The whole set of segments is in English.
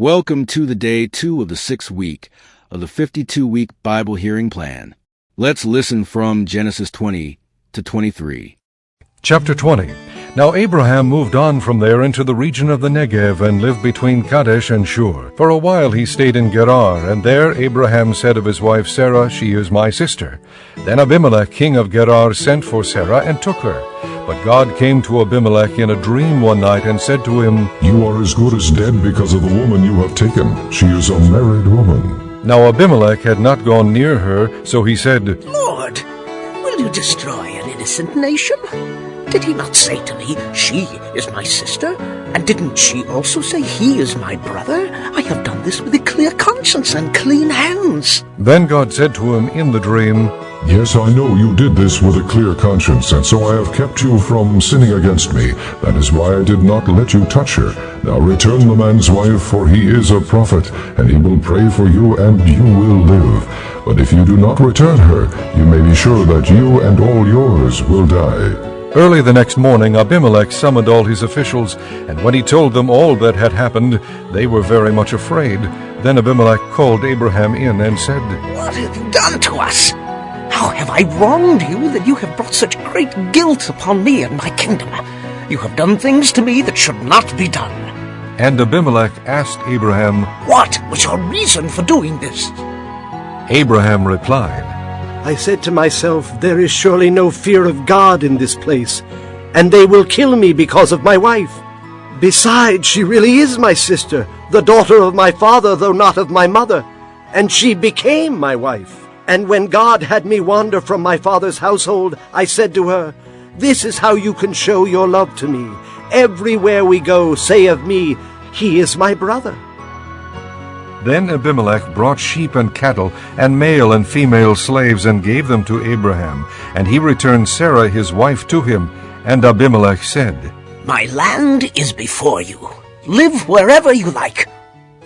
Welcome to the day 2 of the 6th week of the 52-week Bible hearing plan. Let's listen from Genesis 20 to 23. Chapter 20. Now Abraham moved on from there into the region of the Negev and lived between Kadesh and Shur. For a while he stayed in Gerar, and there Abraham said of his wife Sarah, "She is my sister." Then Abimelech, king of Gerar, sent for Sarah and took her. But God came to Abimelech in a dream one night and said to him, "You are as good as dead because of the woman you have taken. She is a married woman." Now Abimelech had not gone near her, so he said, "Lord, will you destroy an innocent nation? Did he not say to me, 'She is my sister'? And didn't she also say, 'He is my brother'? I have done this with a clear conscience and clean hands." Then God said to him in the dream, "Yes, I know you did this with a clear conscience, and so I have kept you from sinning against me. That is why I did not let you touch her. Now return the man's wife, for he is a prophet, and he will pray for you, and you will live. But if you do not return her, you may be sure that you and all yours will die." Early the next morning Abimelech summoned all his officials, and when he told them all that had happened, they were very much afraid. Then Abimelech called Abraham in and said, "What have you done to us? How have I wronged you that you have brought such great guilt upon me and my kingdom? You have done things to me that should not be done." And Abimelech asked Abraham, "What was your reason for doing this?" Abraham replied, I said to myself, there is surely no fear of God in this place, and they will kill me because of my wife. Besides, she really is my sister, the daughter of my father, though not of my mother, and she became my wife. And when God had me wander from my father's household, I said to her, "This is how you can show your love to me. Everywhere we go, say of me, 'He is my brother.'" Then Abimelech brought sheep and cattle, and male and female slaves, and gave them to Abraham. And he returned Sarah his wife to him. And Abimelech said, "My land is before you. Live wherever you like."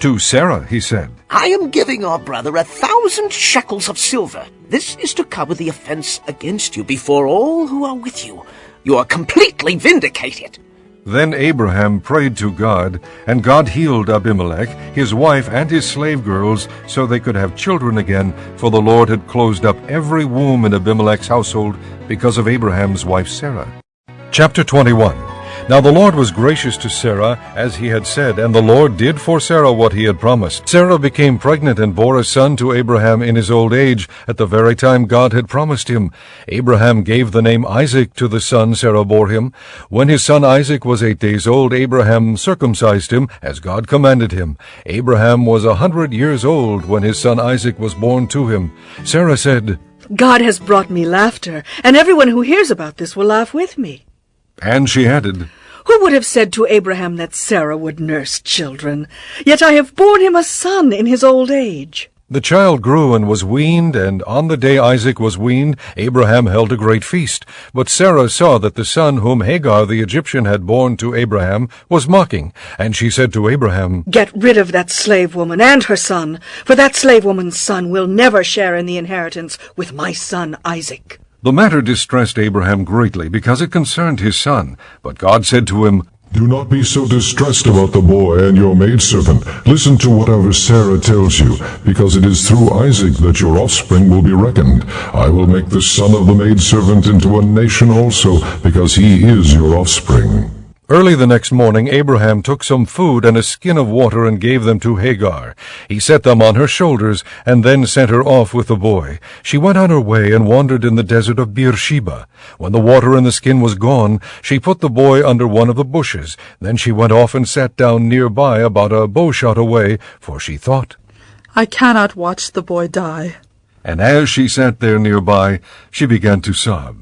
To Sarah he said, "I am giving our brother 1,000 shekels of silver. This is to cover the offense against you before all who are with you. You are completely vindicated." Then Abraham prayed to God, and God healed Abimelech, his wife, and his slave girls, so they could have children again, for the Lord had closed up every womb in Abimelech's household because of Abraham's wife Sarah. Chapter 21. Now the Lord was gracious to Sarah, as he had said, and the Lord did for Sarah what he had promised. Sarah became pregnant and bore a son to Abraham in his old age, at the very time God had promised him. Abraham gave the name Isaac to the son Sarah bore him. When his son Isaac was 8 days old, Abraham circumcised him, as God commanded him. Abraham was 100 years old when his son Isaac was born to him. Sarah said, "God has brought me laughter, and everyone who hears about this will laugh with me." and she added, "Who would have said to Abraham that Sarah would nurse children? Yet I have borne him a son in his old age." The child grew and was weaned, and on the day Isaac was weaned, Abraham held a great feast. But Sarah saw that the son whom Hagar the Egyptian had borne to Abraham was mocking, and she said to Abraham, "Get rid of that slave woman and her son, for that slave woman's son will never share in the inheritance with my son Isaac." The matter distressed Abraham greatly, because it concerned his son. But God said to him, "Do not be so distressed about the boy and your maidservant. Listen to whatever Sarah tells you, because it is through Isaac that your offspring will be reckoned. I will make the son of the maidservant into a nation also, because he is your offspring." Early the next morning Abraham took some food and a skin of water and gave them to Hagar. He set them on her shoulders, and then sent her off with the boy. She went on her way and wandered in the desert of Beersheba. When the water in the skin was gone, she put the boy under one of the bushes. Then she went off and sat down nearby, about a bowshot away, for she thought, "I cannot watch the boy die." And as she sat there nearby, she began to sob.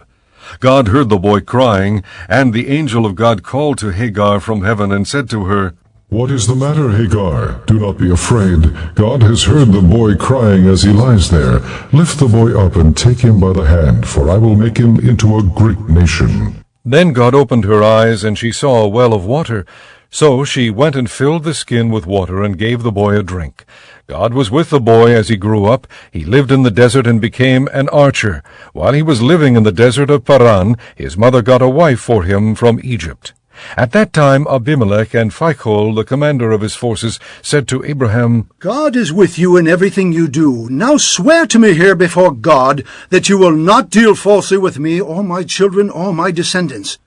God heard the boy crying, and the angel of God called to Hagar from heaven and said to her, "What is the matter, Hagar? Do not be afraid. God has heard the boy crying as he lies there. Lift the boy up and take him by the hand, for I will make him into a great nation." Then God opened her eyes, and she saw a well of water. So she went and filled the skin with water and gave the boy a drink. God was with the boy as he grew up. He lived in the desert and became an archer. While he was living in the desert of Paran, his mother got a wife for him from Egypt. At that time Abimelech and Phicol, the commander of his forces, said to Abraham, God is with you in everything you do. Now swear to me here before God that you will not deal falsely with me or my children or my descendants.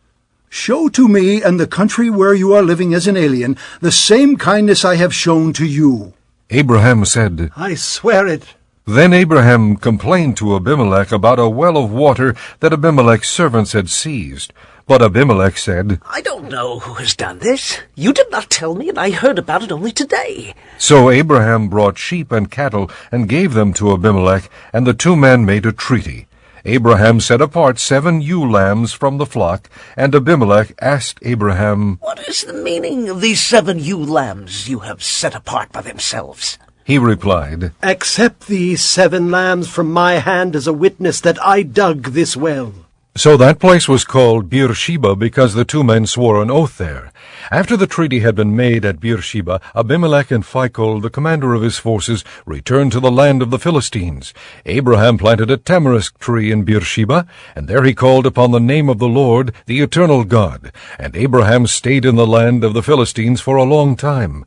Show to me and the country where you are living as an alien the same kindness I have shown to you. Abraham said, I swear it. Then Abraham complained to Abimelech about a well of water that Abimelech's servants had seized. But Abimelech said, I don't know who has done this. You did not tell me, and I heard about it only today. So Abraham brought sheep and cattle and gave them to Abimelech, and the two men made a treaty. Abraham set apart 7 ewe lambs from the flock, and Abimelech asked Abraham, What is the meaning of these 7 ewe lambs you have set apart by themselves? He replied, Accept these 7 lambs from my hand as a witness that I dug this well. So that place was called Beersheba because the two men swore an oath there. After the treaty had been made at Beersheba, Abimelech and Phicol, the commander of his forces, returned to the land of the Philistines. Abraham planted a tamarisk tree in Beersheba, and there he called upon the name of the Lord, the eternal God. And Abraham stayed in the land of the Philistines for a long time.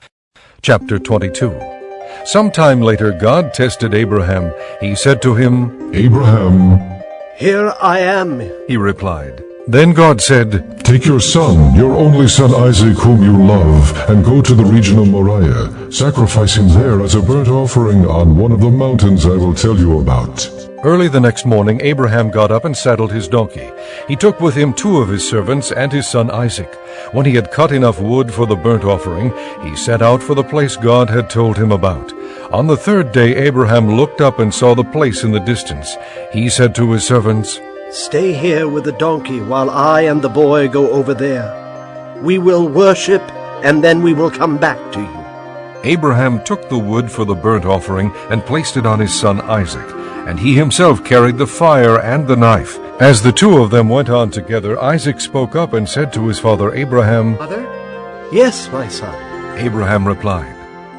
Chapter 22. Some time later God tested Abraham. He said to him, Abraham, Here I am. he replied. Then God said, take your son, your only son Isaac, whom you love, and go to the region of Moriah. Sacrifice him there as a burnt offering on one of the mountains I will tell you about. Early the next morning Abraham got up and saddled his donkey. He took with him 2 of his servants and his son Isaac. When he had cut enough wood for the burnt offering, he set out for the place God had told him about. On the 3rd day Abraham looked up and saw the place in the distance. He said to his servants, Stay here with the donkey while I and the boy go over there. We will worship, and then we will come back to you. Abraham took the wood for the burnt offering and placed it on his son Isaac, and he himself carried the fire and the knife. As the 2 of them went on together, Isaac spoke up and said to his father Abraham, Mother, Yes, my son. Abraham replied.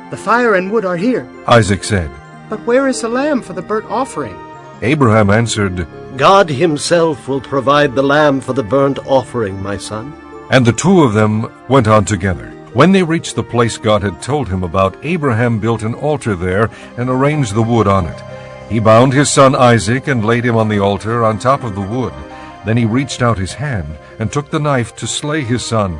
the fire and wood are here, Isaac said. but where is the lamb for the burnt offering? Abraham answered, God himself will provide the lamb for the burnt offering, my son. and the 2 of them went on together. When they reached the place God had told him about, Abraham built an altar there and arranged the wood on it. He bound his son Isaac and laid him on the altar on top of the wood. Then he reached out his hand and took the knife to slay his son.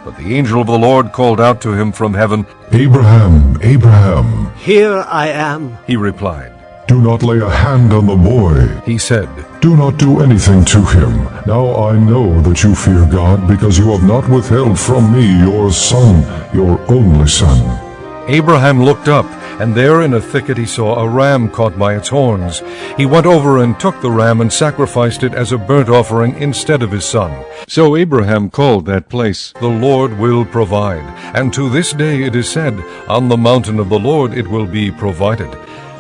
But the angel of the Lord called out to him from heaven. Abraham, Abraham, Here I am. He replied. do not lay a hand on the boy. He said, Do not do anything to him. Now I know that you fear God, because you have not withheld from me your son, your only son. Abraham looked up, and there in a thicket he saw a ram caught by its horns. He went over and took the ram and sacrificed it as a burnt offering instead of his son. So Abraham called that place, The Lord Will Provide. And to this day it is said, On the mountain of the Lord it will be provided.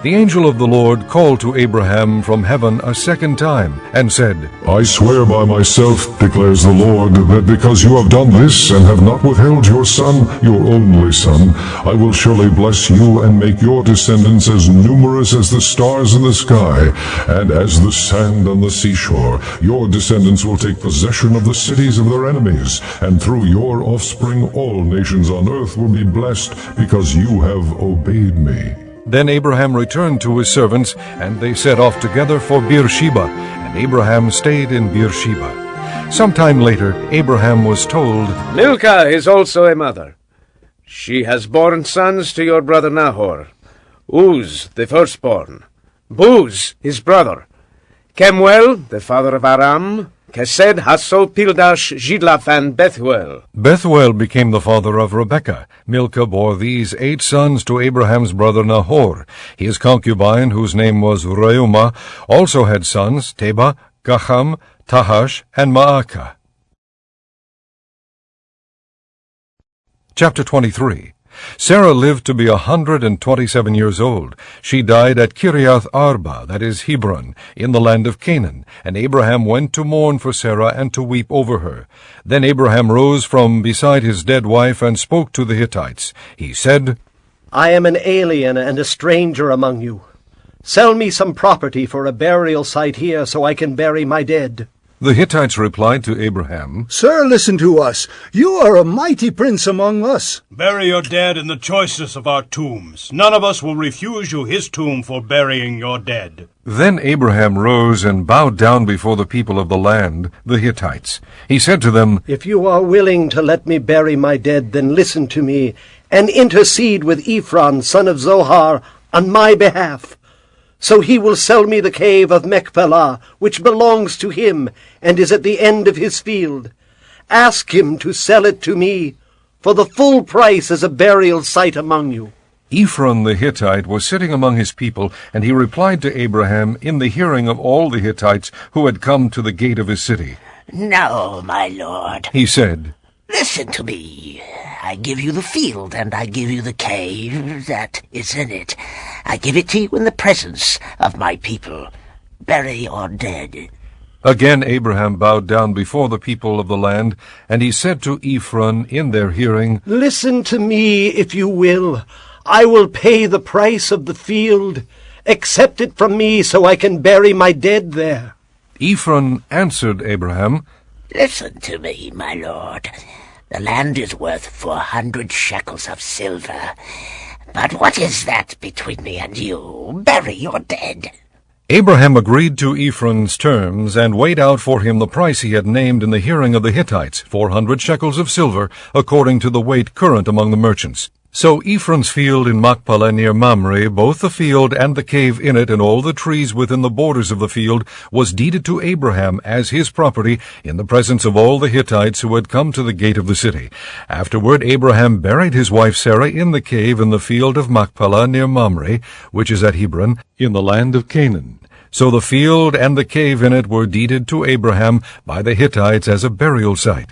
The angel of the Lord called to Abraham from heaven a second time, and said, I swear by myself, declares the Lord, that because you have done this and have not withheld your son, your only son, I will surely bless you and make your descendants as numerous as the stars in the sky and as the sand on the seashore. Your descendants will take possession of the cities of their enemies, and through your offspring all nations on earth will be blessed, because you have obeyed me. Then Abraham returned to his servants, and they set off together for Beersheba, and Abraham stayed in Beersheba. Sometime later, Abraham was told, Milcah is also a mother. She has borne sons to your brother Nahor, Uz, the firstborn, Buz, his brother, Kemuel, the father of Aram, Kesed, Hassol, Pildash, Jidlaph, and Bethuel. Bethuel became the father of Rebekah. Milcah bore these 8 sons to Abraham's brother Nahor. His concubine, whose name was Reumah, also had sons, Teba, Gaham, Tahash, and Maacah. Chapter 23. Sarah lived to be 127 years old. She died at Kiriath Arba, that is Hebron, in the land of Canaan, and Abraham went to mourn for Sarah and to weep over her. Then Abraham rose from beside his dead wife and spoke to the Hittites. He said, I am an alien and a stranger among you. Sell me some property for a burial site here so I can bury my dead. The Hittites replied to Abraham, Sir, listen to us. You are a mighty prince among us. Bury your dead in the choicest of our tombs. None of us will refuse you his tomb for burying your dead. Then Abraham rose and bowed down before the people of the land, the Hittites. He said to them, If you are willing to let me bury my dead, then listen to me, and intercede with Ephron, son of Zohar, on my behalf. So he will sell me the cave of Machpelah, which belongs to him, and is at the end of his field. Ask him to sell it to me, for the full price as a burial site among you. Ephron the Hittite was sitting among his people, and he replied to Abraham in the hearing of all the Hittites who had come to the gate of his city. No, my lord. He said, Listen to me. I give you the field, and I give you the cave that is in it. I give it to you in the presence of my people. Bury your dead. Again Abraham bowed down before the people of the land, and he said to Ephron in their hearing, Listen to me, if you will. I will pay the price of the field. Accept it from me so I can bury my dead there. Ephron answered Abraham, Listen to me, my lord. The land is worth 400 shekels of silver. But what is that between me and you? Bury your dead. Abraham agreed to Ephron's terms, and weighed out for him the price he had named in the hearing of the Hittites, 400 shekels of silver, according to the weight current among the merchants. So Ephron's field in Machpelah near Mamre, both the field and the cave in it, and all the trees within the borders of the field, was deeded to Abraham as his property in the presence of all the Hittites who had come to the gate of the city. Afterward Abraham buried his wife Sarah in the cave in the field of Machpelah near Mamre, which is at Hebron, in the land of Canaan. So the field and the cave in it were deeded to Abraham by the Hittites as a burial site.